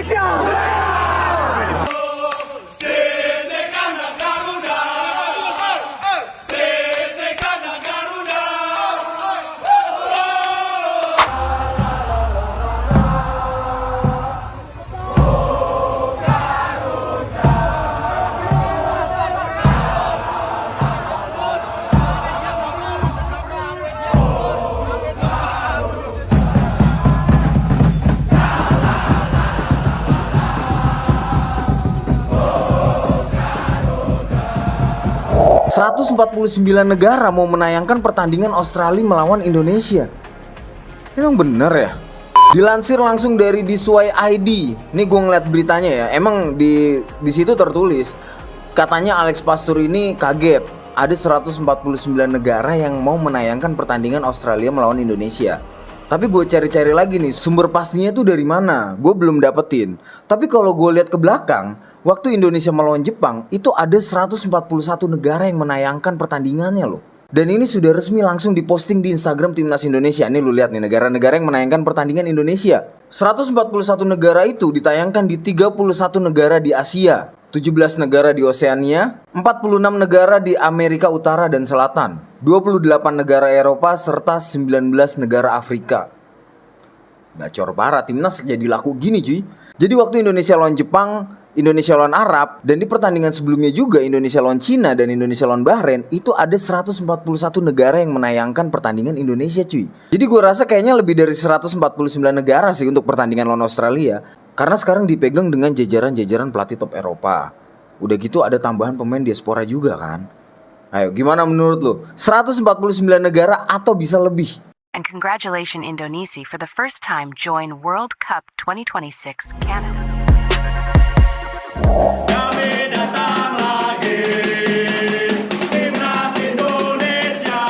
Indonesia! ...149 negara mau menayangkan pertandingan Australia melawan Indonesia. Emang bener ya? Dilansir langsung dari Disway ID. Nih gue ngeliat beritanya ya. Emang di situ tertulis katanya Alex Pastur ini kaget ada 149 negara yang mau menayangkan pertandingan Australia melawan Indonesia. Tapi gue cari-cari lagi nih sumber pastinya tuh dari mana. Gue belum dapetin. Tapi kalau gue lihat ke belakang, waktu Indonesia melawan Jepang, itu ada 141 negara yang menayangkan pertandingannya loh. Dan ini sudah resmi langsung diposting di Instagram Timnas Indonesia. Nih lu lihat nih negara-negara yang menayangkan pertandingan Indonesia. 141 negara itu ditayangkan di 31 negara di Asia, 17 negara di Oseania, 46 negara di Amerika Utara dan Selatan, 28 negara Eropa, serta 19 negara Afrika. Bacor parah, Timnas jadi laku gini cuy. Jadi waktu Indonesia lawan Jepang, Indonesia lawan Arab, dan di pertandingan sebelumnya juga Indonesia lawan Cina dan Indonesia lawan Bahrain, itu ada 141 negara yang menayangkan pertandingan Indonesia cuy. Jadi gue rasa kayaknya lebih dari 149 negara sih untuk pertandingan lawan Australia. Karena sekarang dipegang dengan jajaran-jajaran pelatih top Eropa. Udah gitu ada tambahan pemain diaspora juga kan. Ayo gimana menurut lo? 149 negara atau bisa lebih? And congratulations Indonesia for the first time join World Cup 2026 Canada. Kami datang lagi, Timnas Indonesia.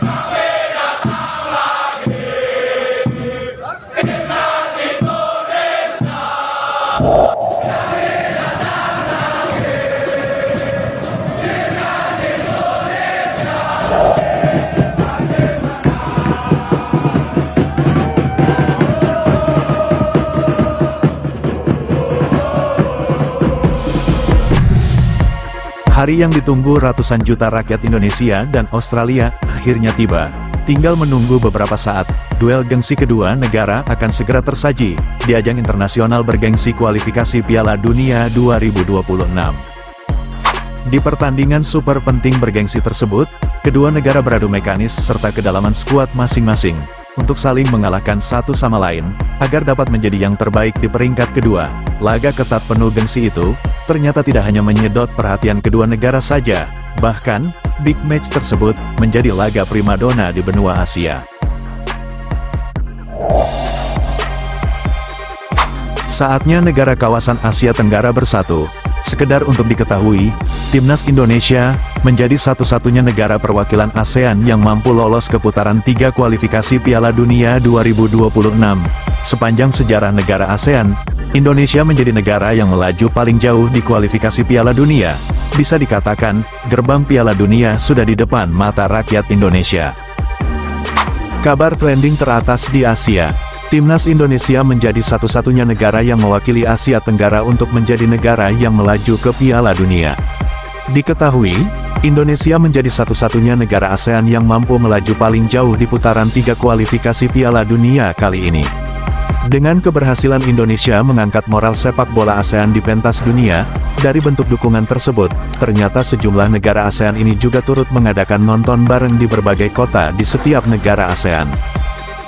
Kami datang lagi, Timnas Indonesia. Kami datang lagi, Timnas Indonesia. Hari yang ditunggu ratusan juta rakyat Indonesia dan Australia akhirnya tiba. Tinggal menunggu beberapa saat, duel gengsi kedua negara akan segera tersaji di ajang internasional bergengsi kualifikasi Piala Dunia 2026. Di pertandingan super penting bergengsi tersebut, kedua negara beradu mekanis serta kedalaman skuad masing-masing untuk saling mengalahkan satu sama lain, agar dapat menjadi yang terbaik di peringkat kedua. Laga ketat penuh gengsi itu, ternyata tidak hanya menyedot perhatian kedua negara saja, bahkan, big match tersebut menjadi laga primadona di benua Asia. Saatnya negara kawasan Asia Tenggara bersatu. Sekedar untuk diketahui, Timnas Indonesia menjadi satu-satunya negara perwakilan ASEAN yang mampu lolos ke putaran 3 kualifikasi Piala Dunia 2026. Sepanjang sejarah negara ASEAN, Indonesia menjadi negara yang melaju paling jauh di kualifikasi Piala Dunia. Bisa dikatakan, gerbang Piala Dunia sudah di depan mata rakyat Indonesia. Kabar trending teratas di Asia. Timnas Indonesia menjadi satu-satunya negara yang mewakili Asia Tenggara untuk menjadi negara yang melaju ke Piala Dunia. Diketahui, Indonesia menjadi satu-satunya negara ASEAN yang mampu melaju paling jauh di putaran 3 kualifikasi Piala Dunia kali ini. Dengan keberhasilan Indonesia mengangkat moral sepak bola ASEAN di pentas dunia, dari bentuk dukungan tersebut, ternyata sejumlah negara ASEAN ini juga turut mengadakan nonton bareng di berbagai kota di setiap negara ASEAN.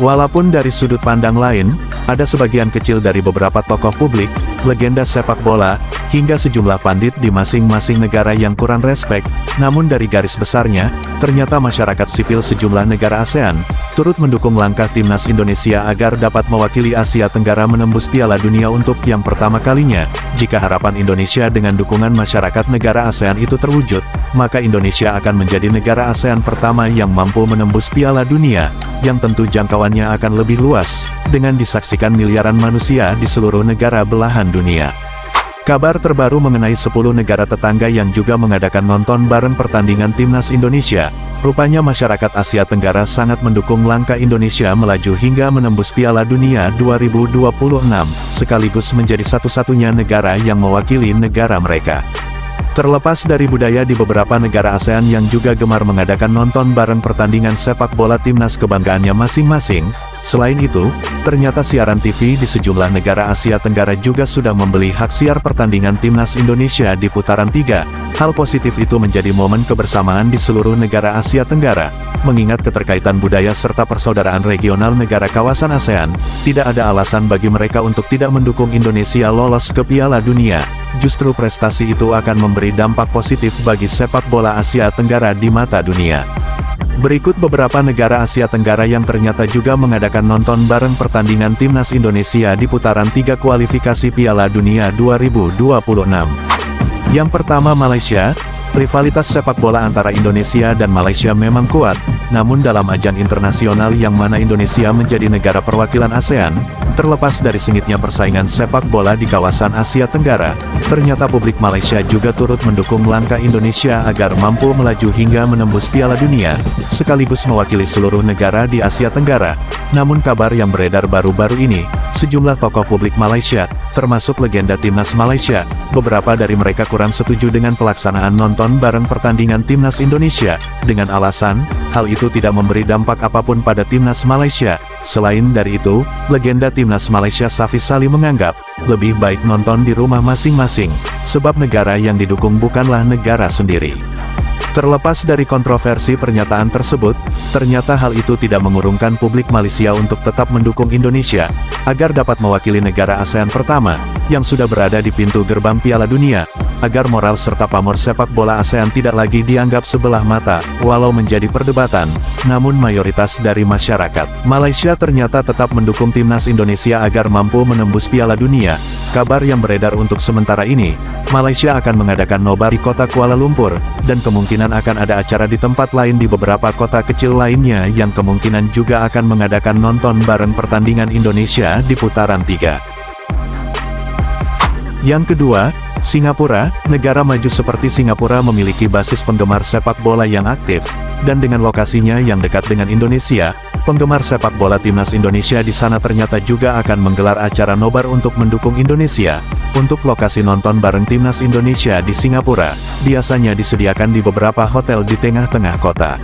Walaupun dari sudut pandang lain, ada sebagian kecil dari beberapa tokoh publik, legenda sepak bola, hingga sejumlah pandit di masing-masing negara yang kurang respek, namun dari garis besarnya, ternyata masyarakat sipil sejumlah negara ASEAN, turut mendukung langkah Timnas Indonesia agar dapat mewakili Asia Tenggara menembus Piala Dunia untuk yang pertama kalinya. Jika harapan Indonesia dengan dukungan masyarakat negara ASEAN itu terwujud, maka Indonesia akan menjadi negara ASEAN pertama yang mampu menembus Piala Dunia, yang tentu jangkauannya akan lebih luas, dengan disaksikan miliaran manusia di seluruh negara belahan dunia. Kabar terbaru mengenai 10 negara tetangga yang juga mengadakan nonton bareng pertandingan Timnas Indonesia. Rupanya masyarakat Asia Tenggara sangat mendukung langkah Indonesia melaju hingga menembus Piala Dunia 2026, sekaligus menjadi satu-satunya negara yang mewakili negara mereka. Terlepas dari budaya di beberapa negara ASEAN yang juga gemar mengadakan nonton bareng pertandingan sepak bola timnas kebanggaannya masing-masing, selain itu, ternyata siaran TV di sejumlah negara Asia Tenggara juga sudah membeli hak siar pertandingan timnas Indonesia di putaran 3. Hal positif itu menjadi momen kebersamaan di seluruh negara Asia Tenggara. Mengingat keterkaitan budaya serta persaudaraan regional negara kawasan ASEAN, tidak ada alasan bagi mereka untuk tidak mendukung Indonesia lolos ke Piala Dunia. Justru prestasi itu akan memberi dampak positif bagi sepak bola Asia Tenggara di mata dunia. Berikut beberapa negara Asia Tenggara yang ternyata juga mengadakan nonton bareng pertandingan Timnas Indonesia di putaran 3 kualifikasi Piala Dunia 2026. Yang pertama Malaysia. Rivalitas sepak bola antara Indonesia dan Malaysia memang kuat, namun dalam ajang internasional yang mana Indonesia menjadi negara perwakilan ASEAN, terlepas dari sengitnya persaingan sepak bola di kawasan Asia Tenggara, ternyata publik Malaysia juga turut mendukung langkah Indonesia agar mampu melaju hingga menembus Piala Dunia, sekaligus mewakili seluruh negara di Asia Tenggara. Namun kabar yang beredar baru-baru ini, sejumlah tokoh publik Malaysia, termasuk legenda timnas Malaysia, beberapa dari mereka kurang setuju dengan pelaksanaan nonton bareng pertandingan timnas Indonesia, dengan alasan, hal itu tidak memberi dampak apapun pada timnas Malaysia. Selain dari itu, legenda timnas Malaysia Safi Salih menganggap, lebih baik nonton di rumah masing-masing, sebab negara yang didukung bukanlah negara sendiri. Terlepas dari kontroversi pernyataan tersebut, ternyata hal itu tidak mengurungkan publik Malaysia untuk tetap mendukung Indonesia, agar dapat mewakili negara ASEAN pertama, yang sudah berada di pintu gerbang Piala Dunia, agar moral serta pamor sepak bola ASEAN tidak lagi dianggap sebelah mata, walau menjadi perdebatan, namun mayoritas dari masyarakat Malaysia ternyata tetap mendukung timnas Indonesia agar mampu menembus Piala Dunia. Kabar yang beredar untuk sementara ini, Malaysia akan mengadakan nobar di kota Kuala Lumpur, dan kemungkinan akan ada acara di tempat lain di beberapa kota kecil lainnya yang kemungkinan juga akan mengadakan nonton bareng pertandingan Indonesia di putaran 3. Yang kedua, Singapura. Negara maju seperti Singapura memiliki basis penggemar sepak bola yang aktif, dan dengan lokasinya yang dekat dengan Indonesia, penggemar sepak bola timnas Indonesia di sana ternyata juga akan menggelar acara nobar untuk mendukung Indonesia. Untuk lokasi nonton bareng timnas Indonesia di Singapura, biasanya disediakan di beberapa hotel di tengah-tengah kota.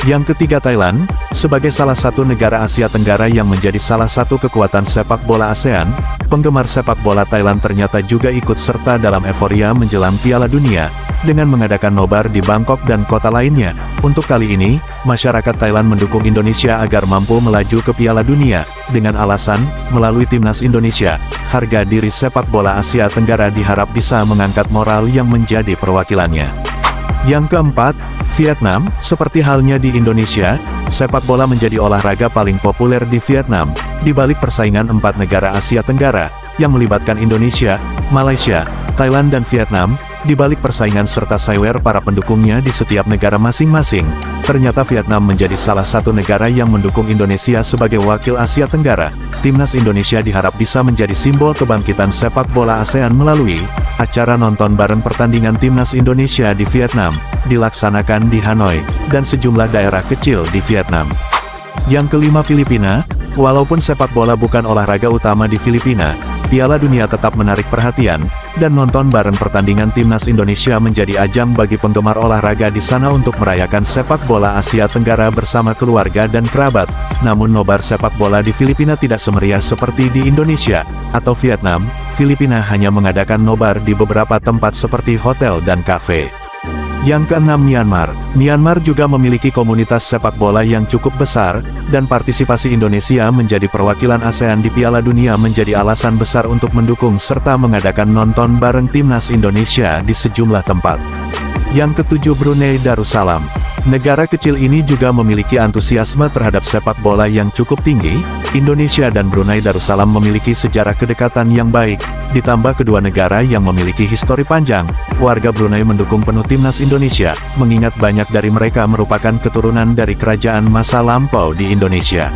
Yang ketiga Thailand. Sebagai salah satu negara Asia Tenggara yang menjadi salah satu kekuatan sepak bola ASEAN, penggemar sepak bola Thailand ternyata juga ikut serta dalam euforia menjelang Piala Dunia, dengan mengadakan nobar di Bangkok dan kota lainnya. Untuk kali ini, masyarakat Thailand mendukung Indonesia agar mampu melaju ke Piala Dunia, dengan alasan, melalui timnas Indonesia, harga diri sepak bola Asia Tenggara diharap bisa mengangkat moral yang menjadi perwakilannya. Yang keempat, Vietnam. Seperti halnya di Indonesia, sepak bola menjadi olahraga paling populer di Vietnam, di balik persaingan 4 negara Asia Tenggara, yang melibatkan Indonesia, Malaysia, Thailand dan Vietnam. Di balik persaingan serta saywer para pendukungnya di setiap negara masing-masing, ternyata Vietnam menjadi salah satu negara yang mendukung Indonesia sebagai wakil Asia Tenggara. Timnas Indonesia diharap bisa menjadi simbol kebangkitan sepak bola ASEAN melalui acara nonton bareng pertandingan Timnas Indonesia di Vietnam, dilaksanakan di Hanoi, dan sejumlah daerah kecil di Vietnam. Yang kelima Filipina. Walaupun sepak bola bukan olahraga utama di Filipina, Piala Dunia tetap menarik perhatian, dan nonton bareng pertandingan timnas Indonesia menjadi ajang bagi penggemar olahraga di sana untuk merayakan sepak bola Asia Tenggara bersama keluarga dan kerabat. Namun nobar sepak bola di Filipina tidak semeriah seperti di Indonesia atau Vietnam. Filipina hanya mengadakan nobar di beberapa tempat seperti hotel dan kafe. Yang keenam Myanmar. Myanmar juga memiliki komunitas sepak bola yang cukup besar, dan partisipasi Indonesia menjadi perwakilan ASEAN di Piala Dunia menjadi alasan besar untuk mendukung serta mengadakan nonton bareng timnas Indonesia di sejumlah tempat. Yang ketujuh Brunei Darussalam. Negara kecil ini juga memiliki antusiasme terhadap sepak bola yang cukup tinggi. Indonesia dan Brunei Darussalam memiliki sejarah kedekatan yang baik, ditambah kedua negara yang memiliki histori panjang. Warga Brunei mendukung penuh timnas Indonesia, mengingat banyak dari mereka merupakan keturunan dari kerajaan masa lampau di Indonesia.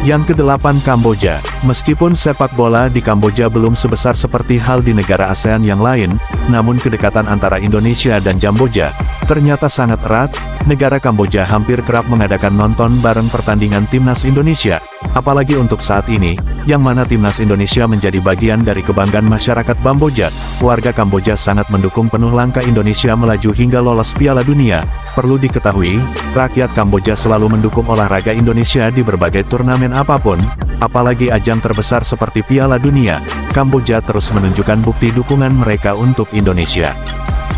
Yang ke-8 Kamboja. Meskipun sepak bola di Kamboja belum sebesar seperti hal di negara ASEAN yang lain, namun kedekatan antara Indonesia dan Kamboja ternyata sangat erat. Negara Kamboja hampir kerap mengadakan nonton bareng pertandingan timnas Indonesia, apalagi untuk saat ini, yang mana timnas Indonesia menjadi bagian dari kebanggaan masyarakat Kamboja. Warga Kamboja sangat mendukung penuh langkah Indonesia melaju hingga lolos Piala Dunia. Perlu diketahui, rakyat Kamboja selalu mendukung olahraga Indonesia di berbagai turnamen apapun, apalagi ajang terbesar seperti Piala Dunia. Kamboja terus menunjukkan bukti dukungan mereka untuk Indonesia.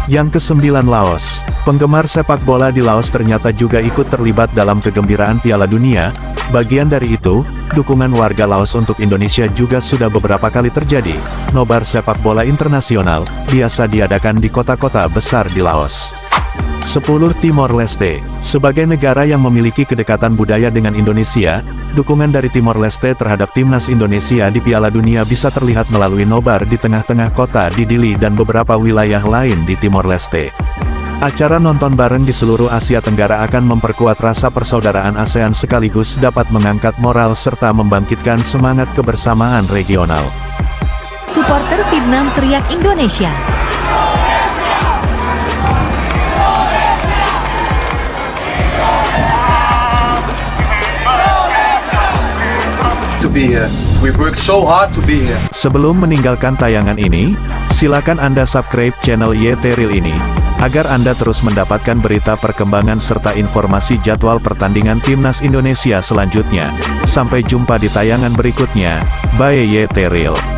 Yang ke-9 Laos. Penggemar sepak bola di Laos ternyata juga ikut terlibat dalam kegembiraan Piala Dunia. Bagian dari itu, dukungan warga Laos untuk Indonesia juga sudah beberapa kali terjadi. Nobar sepak bola internasional biasa diadakan di kota-kota besar di Laos. 10 Timor Leste. Sebagai negara yang memiliki kedekatan budaya dengan Indonesia, dukungan dari Timor Leste terhadap timnas Indonesia di Piala Dunia bisa terlihat melalui nobar di tengah-tengah kota di Dili dan beberapa wilayah lain di Timor Leste. Acara nonton bareng di seluruh Asia Tenggara akan memperkuat rasa persaudaraan ASEAN sekaligus dapat mengangkat moral serta membangkitkan semangat kebersamaan regional. Supporter Vietnam teriak Indonesia. To be here. We've worked so hard to be here. Sebelum meninggalkan tayangan ini, silakan Anda subscribe channel YT Real ini, agar Anda terus mendapatkan berita perkembangan serta informasi jadwal pertandingan timnas Indonesia selanjutnya. Sampai jumpa di tayangan berikutnya. Bye YT Real.